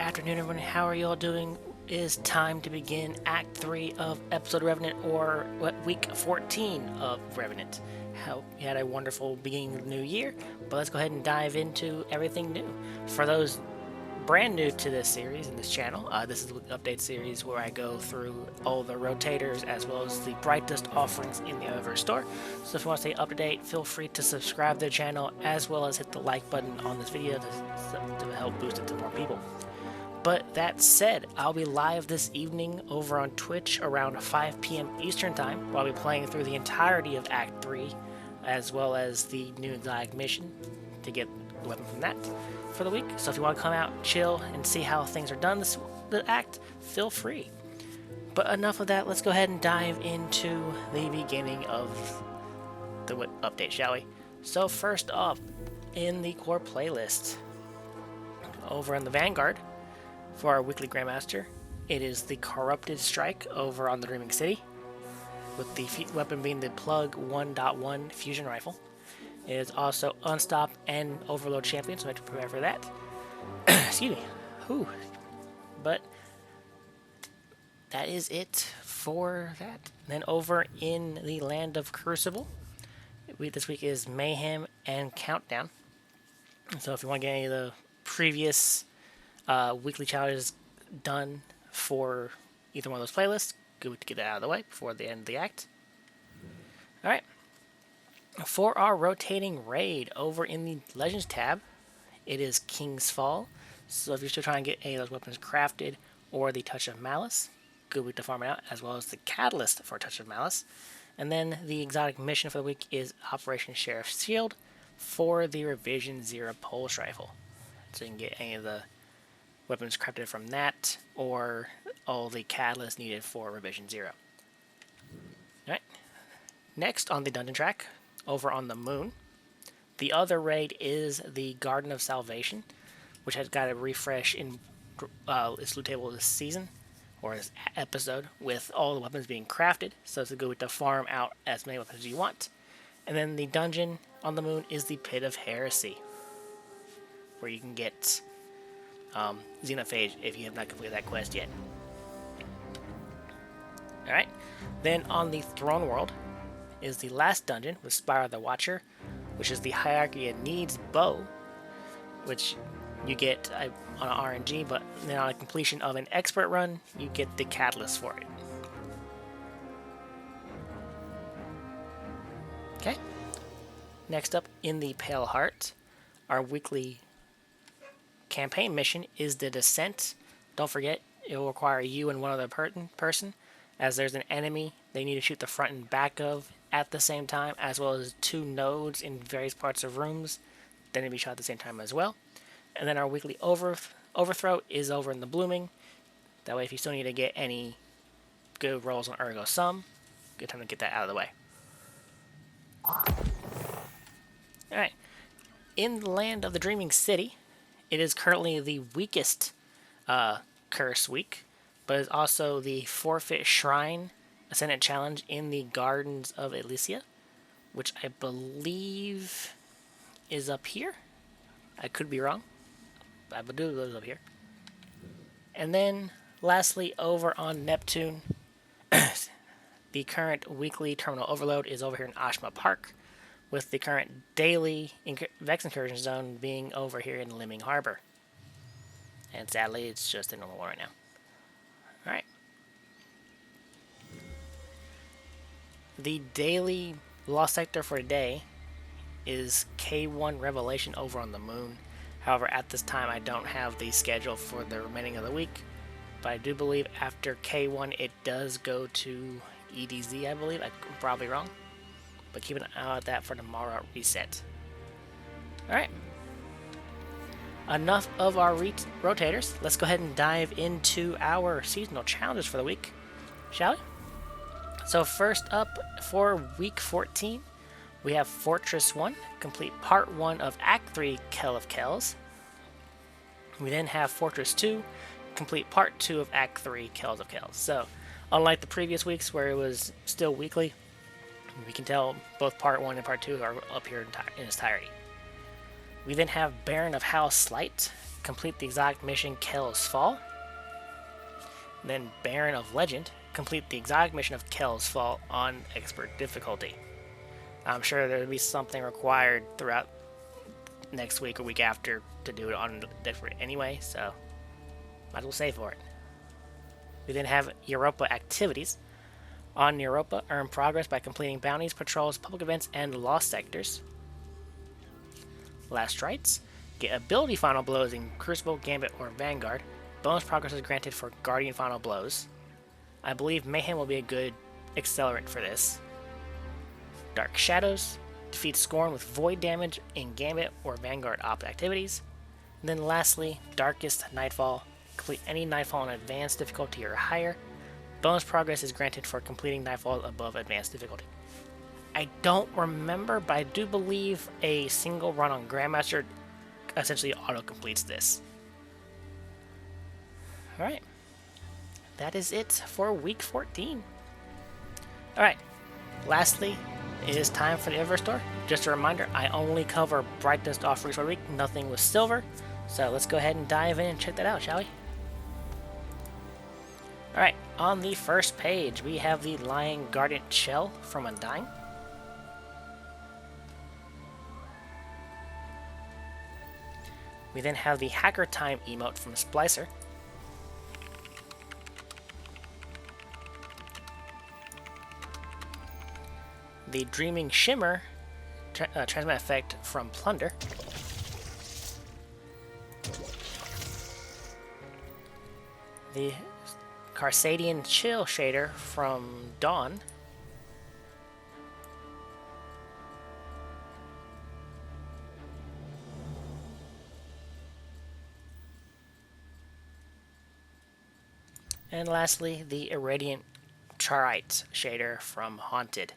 afternoon, everyone. How are you all doing? It is time to begin Act 3 of episode Revenant, or week 14 of Revenant. Hope you had a wonderful beginning of the new year, but let's go ahead and dive into everything new. For those brand new to this series and this channel, this is the update series where I go through all the rotators as well as the brightest offerings in the Eververse store. So if you want to stay up to date, feel free to subscribe to the channel as well as hit the like button on this video to help boost it to more people. But that said, I'll be live this evening over on Twitch around 5 p.m. Eastern Time, where I'll be playing through the entirety of Act 3, as well as the new exotic mission to get the weapon from that for the week. So if you want to come out, chill, and see how things are done the act, feel free. But enough of that, let's go ahead and dive into the beginning of the update, shall we? So first off, in the core playlist, over in the Vanguard, for our weekly Grandmaster, it is the Corrupted Strike over on the Dreaming City, with the weapon being the Plug 1.1 Fusion Rifle. It is also Unstop and Overload Champion, so I have to prepare for that. Excuse me. Whew. But that is it for that. And then over in the Land of Crucible, this week is Mayhem and Countdown. So if you want to get any of the previous weekly challenges done for either one of those playlists, good to get that out of the way before the end of the act. Alright. For our rotating raid over in the Legends tab, it is King's Fall. So if you're still trying to get any of those weapons crafted, or the Touch of Malice, good week to farm it out, as well as the Catalyst for Touch of Malice. And then the exotic mission for the week is Operation Sheriff's Shield for the Revision 0 Pulse Rifle. So you can get any of the weapons crafted from that, or all the catalysts needed for Revision 0. Alright. Next on the dungeon track, over on the moon, the other raid is the Garden of Salvation, which has got a refresh in its loot table this season, or this episode, with all the weapons being crafted, so it's a good way to farm out as many weapons as you want. And then the dungeon on the moon is the Pit of Heresy, where you can get Xenophage if you have not completed that quest yet. Alright, then on the Throne World is the last dungeon with Spire the Watcher, which is the Hierarchy of Needs bow, which you get on an RNG, but then on a completion of an expert run, you get the catalyst for it. Okay, next up in the Pale Heart, our weekly campaign mission is the Descent. Don't forget, it will require you and one other person, as there's an enemy they need to shoot the front and back of at the same time, as well as two nodes in various parts of rooms that need to be shot at the same time as well. And then our weekly overthrow is over in the Blooming. That way, if you still need to get any good rolls on Ergo Sum, good time to get that out of the way. Alright, in the Land of the Dreaming City, it is currently the weakest curse week, but it's also the Forfeit Shrine Ascendant Challenge in the Gardens of Elysia, which I believe is up here. I could be wrong, but I believe those up here. And then, lastly, over on Neptune, the current weekly terminal overload is over here in 𝕒𝕒𝕒𝕒 Park, with the current daily Vex Incursion Zone being over here in Liming Harbor. And sadly, it's just a normal one right now. Alright. The daily Lost Sector for today is K1 Revelation over on the moon. However, at this time, I don't have the schedule for the remaining of the week. But I do believe after K1, it does go to EDZ, I believe. I'm probably wrong. But keep an eye out that for tomorrow at Reset. Alright. Enough of our rotators. Let's go ahead and dive into our seasonal challenges for the week, shall we? So first up for week 14, we have Fortress 1, complete part 1 of Act 3, Kell of Kells. We then have Fortress 2, complete part 2 of Act 3, Kells of Kells. So, unlike the previous weeks where it was still weekly, we can tell both part 1 and part 2 are up here in its entirety. We then have Baron of House Slight, complete the exotic mission Kel's Fall. And then Baron of Legend, complete the exotic mission of Kel's Fall on expert difficulty. I'm sure there'll be something required throughout next week or week after to do it on different anyway, so might as well save for it. We then have Europa activities. On Europa, earn progress by completing bounties, patrols, public events, and lost sectors. Last rites. Get ability final blows in Crucible, Gambit, or Vanguard. Bonus progress is granted for Guardian final blows. I believe Mayhem will be a good accelerant for this. Dark Shadows. Defeat Scorn with void damage in Gambit or Vanguard op activities. And then lastly, Darkest Nightfall. Complete any Nightfall on advanced difficulty or higher. Bonus progress is granted for completing Nightfall above advanced difficulty. I don't remember, but I do believe a single run on Grandmaster essentially auto-completes this. Alright. That is it for week 14. Alright. Lastly, it is time for the Eververse store. Just a reminder, I only cover brightest offerings for a week, nothing with silver. So let's go ahead and dive in and check that out, shall we? Alright, on the first page, we have the Lion Guardian Shell from Undying. We then have the Hacker Time emote from Splicer. The Dreaming Shimmer transmit effect from Plunder. The Carsadian Chill shader from Dawn. And lastly, the Irradiant Charite shader from Haunted.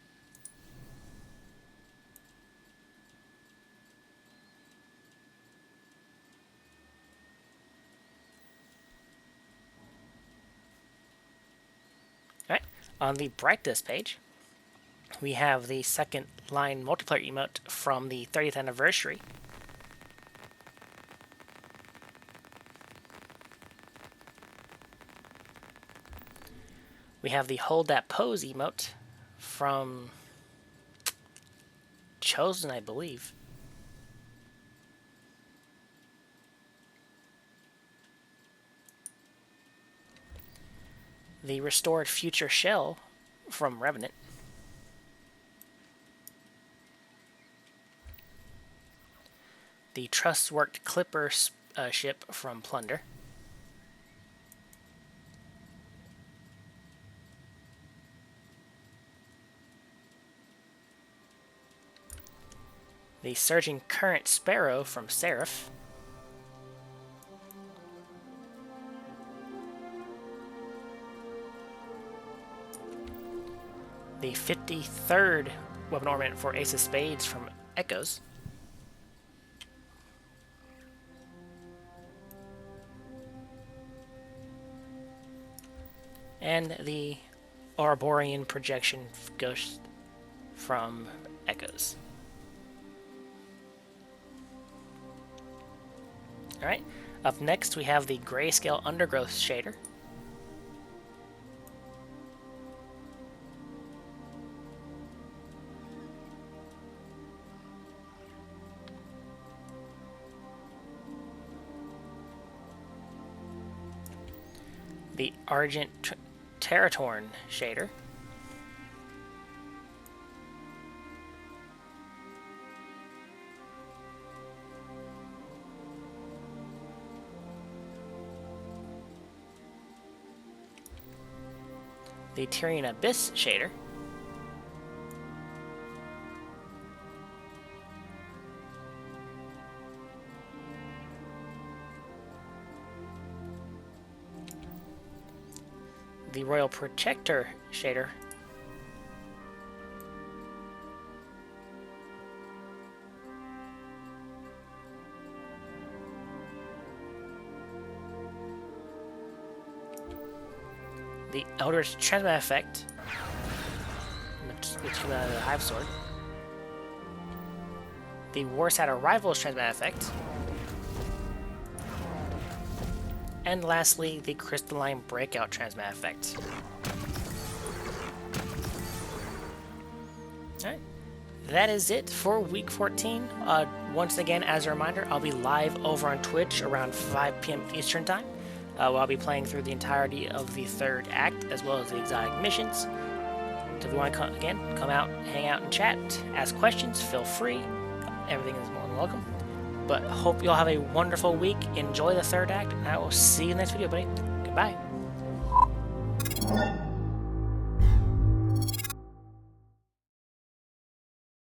Alright, on the brightest page, we have the second line multiplayer emote from the 30th anniversary. We have the Hold That Pose emote from Chosen, I believe. The Restored Future Shell from Revenant. The Trustworked Clipper ship from Plunder. The Surging Current Sparrow from Seraph. The 53rd weapon ornament for Ace of Spades from Echoes. And the Ouroborean Projection Ghost from Echoes. Alright, up next we have the Grayscale Undergrowth shader. The Argent Territorn shader. The Tyrian Abyss shader. The Royal Protector shader. The Elder's Transmit effect, which came out of the Hive Sword. The Warsat Arrival's Transmit effect. And lastly, the crystalline breakout transmat effect. Alright, that is it for week 14. Once again, as a reminder, I'll be live over on Twitch around 5 p.m. Eastern Time. Where I'll be playing through the entirety of the third act, as well as the exotic missions. So if you want to come out, hang out and chat, ask questions, feel free. Everything is more than welcome. But hope you all have a wonderful week. Enjoy the third act, and I will see you in the next video, buddy. Goodbye.